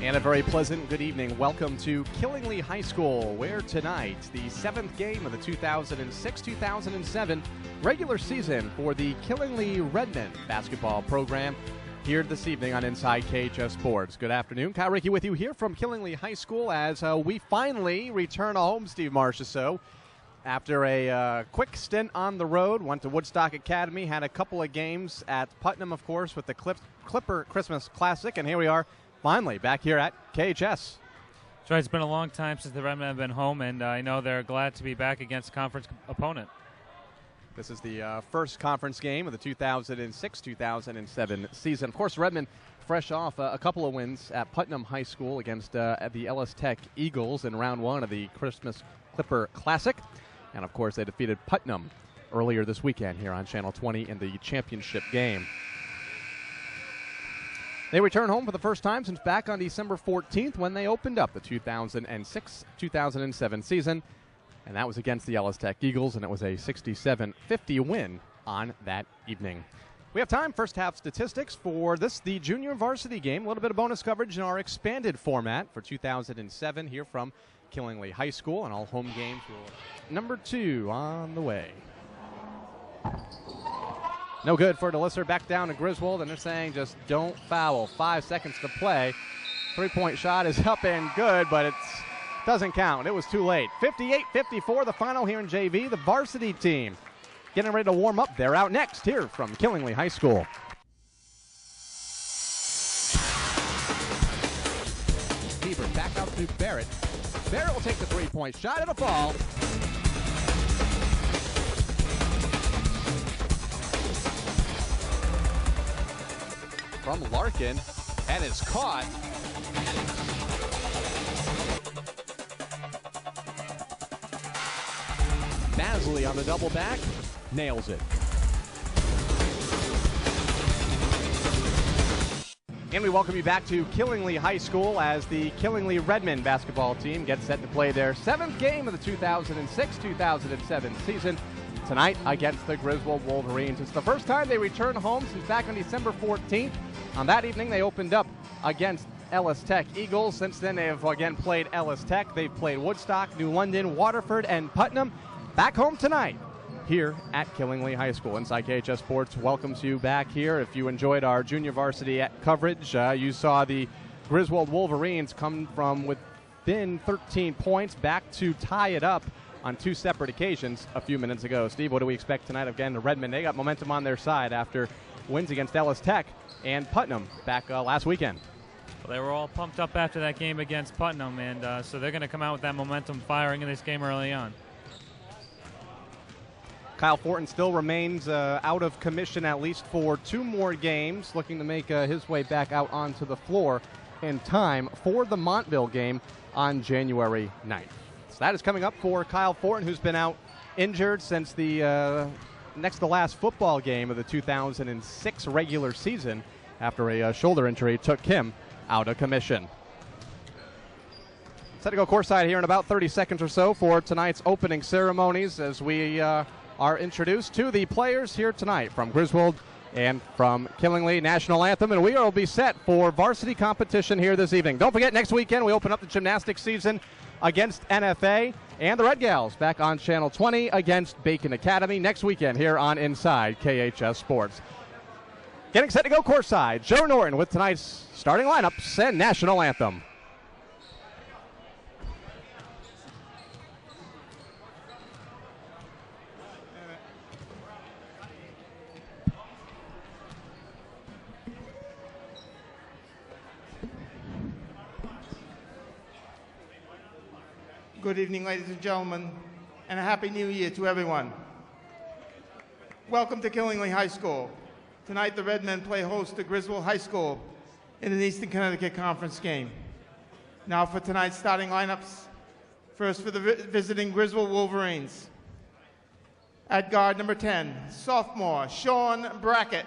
And a very pleasant good evening. Welcome to Killingly High School, where tonight, the seventh game of the 2006-2007 regular season for the Killingly Redmen basketball program here this evening on Inside KHS Sports. Good afternoon. Kyle Rickey with you here from Killingly High School as we finally return home, Steve Marchessault. After a quick stint on the road, went to Woodstock Academy, had a couple of games at Putnam, of course, with the Clipper Christmas Classic, and here we are finally back here at KHS. That's right. It's been a long time since the Redmen have been home, and I know they're glad to be back against a conference opponent. This is the first conference game of the 2006-2007 season. Of course, Redmen fresh off a couple of wins at Putnam High School against the Ellis Tech Eagles in round one of the Christmas Clipper Classic. And, of course, they defeated Putnam earlier this weekend here on Channel 20 in the championship game. They return home for the first time since back on December 14th when they opened up the 2006-2007 season. And that was against the Ellis Tech Eagles, and it was a 67-50 win on that evening. We have time, first half statistics for this, the junior varsity game. A little bit of bonus coverage in our expanded format for 2007 here from Killingly High School, and all home games will number 2 on the way. No good for DeLisser. Back down to Griswold, and they're saying just don't foul. 5 seconds to play. Three-point shot is up and good, but it doesn't count. It was too late. 58-54 the final here in JV. The varsity team getting ready to warm up. They're out next here from Killingly High School. Beaver back out to Barrett. Barrett will take the three-point shot. It'll fall. From Larkin, and it's caught. Masley on the double back, nails it. And we welcome you back to Killingly High School as the Killingly Redmen basketball team gets set to play their 7th game of the 2006-2007 season tonight against the Griswold Wolverines. It's the first time they return home since back on December 14th. On that evening, they opened up against Ellis Tech Eagles. Since then, they have again played Ellis Tech. They've played Woodstock, New London, Waterford, and Putnam. Back home tonight here at Killingly High School. Inside KHS Sports welcomes you back here. If you enjoyed our junior varsity coverage, you saw the Griswold Wolverines come from within 13 points back to tie it up on 2 separate occasions a few minutes ago. Steve, what do we expect tonight? Again, the Redmen, they got momentum on their side after wins against Ellis Tech and Putnam back last weekend. Well, they were all pumped up after that game against Putnam, and so they're going to come out with that momentum firing in this game early on. Kyle Fortin still remains out of commission at least for 2 more games, looking to make his way back out onto the floor in time for the Montville game on January 9th. So that is coming up for Kyle Fortin, who's been out injured since the next to last football game of the 2006 regular season after a shoulder injury took him out of commission. Set to go courtside here in about 30 seconds or so for tonight's opening ceremonies as we are introduced to the players here tonight from Griswold and from Killingly. National anthem, and we will be set for varsity competition here this evening. Don't forget, next weekend we open up the gymnastics season against NFA, and the Red Gals back on Channel 20 against Bacon Academy next weekend here on Inside KHS Sports. Getting set to go courtside, Joe Norton with tonight's starting lineups and national anthem. Good evening, ladies and gentlemen, and a Happy New Year to everyone. Welcome to Killingly High School. Tonight, the Redmen play host to Griswold High School in an Eastern Connecticut Conference game. Now for tonight's starting lineups. First for the visiting Griswold Wolverines. At guard, number 10, sophomore Sean Brackett.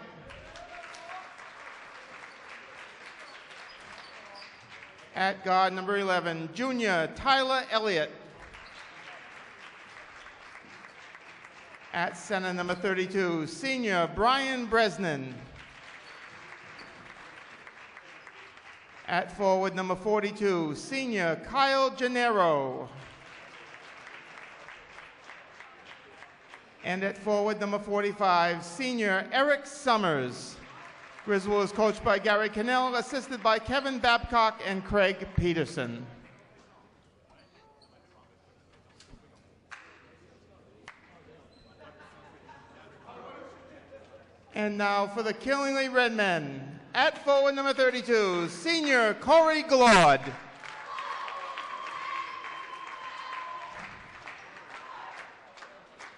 At guard, number 11, junior Tyler Elliott. At center, number 32, senior Brian Bresnan. At forward, number 42, senior Kyle Gennaro. And at forward, number 45, senior Eric Summers. Griswold is coached by Gary Cannell, assisted by Kevin Babcock and Craig Peterson. And now for the Killingly Redmen. At forward, number 32, senior Corey Glaud.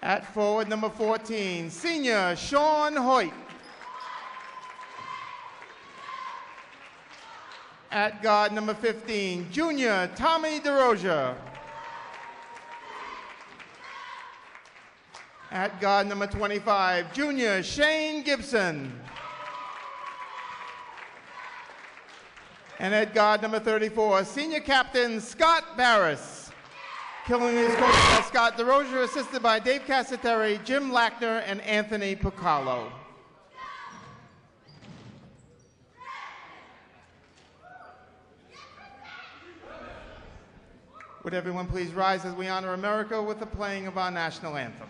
At forward, number 14, senior Sean Hoyt. At guard, number 15, junior Tommy DeRosia. At guard, number 25, junior Shane Gibson. And at guard, number 34, senior captain Scott Barris. Killingly is coached by Scott DeRosia, assisted by Dave Cassaterri, Jim Lackner, and Anthony Picallo. Would everyone please rise as we honor America with the playing of our national anthem.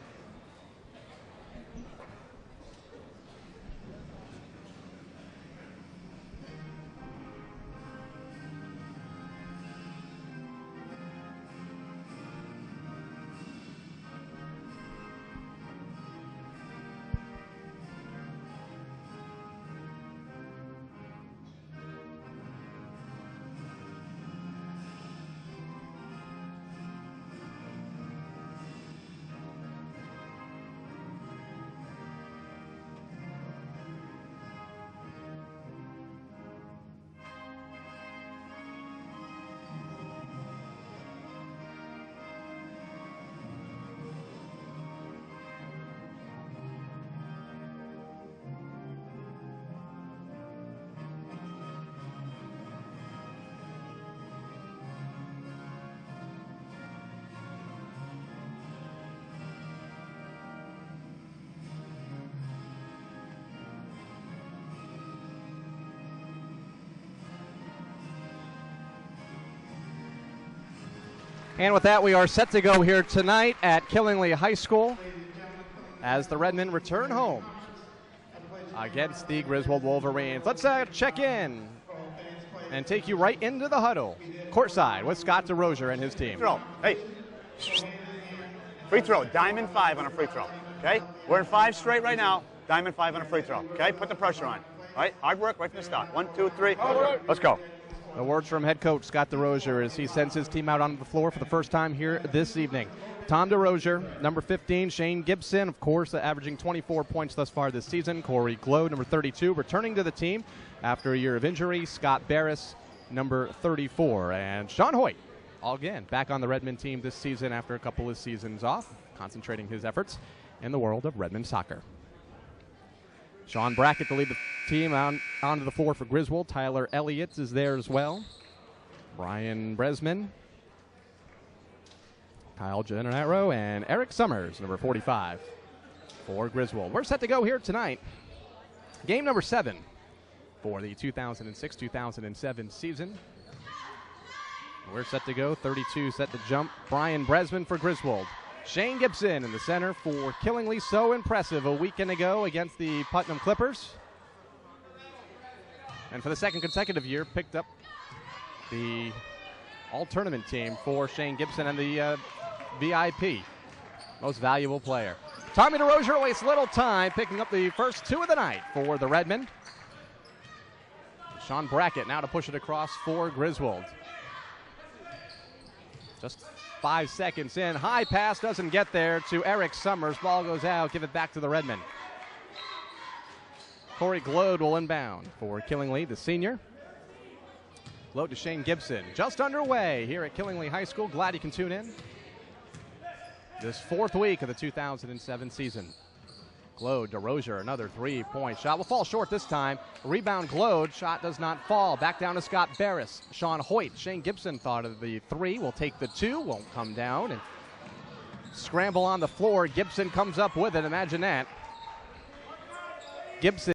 And with that, we are set to go here tonight at Killingly High School as the Redmen return home against the Griswold Wolverines. Let's check in and take you right into the huddle, courtside with Scott DeRosia and his team. Throw. Hey. Free throw. Diamond 5 on a free throw. Okay? We're in 5 straight right now. Diamond 5 on a free throw. Okay? Put the pressure on. All right? Hard work right from the start. 1, 2, 3. Let's go. The words from head coach Scott DeRosia as he sends his team out onto the floor for the first time here this evening. Tom DeRosia, number 15, Shane Gibson, of course, averaging 24 points thus far this season. Corey Glaud, number 32, returning to the team after a year of injury. Scott Barris, number 34. And Sean Hoyt, all again, back on the Redmen team this season after a couple of seasons off, concentrating his efforts in the world of Redmen soccer. Sean Brackett to lead the team onto the floor for Griswold. Tyler Elliott is there as well. Brian Bresman, Kyle Gennaro, and Eric Summers, number 45, for Griswold. We're set to go here tonight. Game number 7 for the 2006-2007 season. We're set to go. 32 set to jump. Brian Bresman for Griswold. Shane Gibson in the center for Killingly. So impressive a weekend ago against the Putnam Clippers. And for the second consecutive year, picked up the all-tournament team for Shane Gibson and the VIP, most valuable player. Tommy DeRosia wastes little time picking up the first 2 of the night for the Redmen. Sean Brackett now to push it across for Griswold. Just 5 seconds in. High pass doesn't get there to Eric Summers. Ball goes out. Give it back to the Redmen. Corey Glaud will inbound for Killingly, the senior. Glaud to Shane Gibson. Just underway here at Killingly High School. Glad you can tune in. This 4th week of the 2007 season. Glaud, DeRosia, another 3-point shot. Will fall short this time. Rebound Glaud. Shot does not fall. Back down to Scott Barris. Sean Hoyt. Shane Gibson thought of the 3. Will take the 2. Won't come down. And scramble on the floor. Gibson comes up with it. Imagine that. Gibson.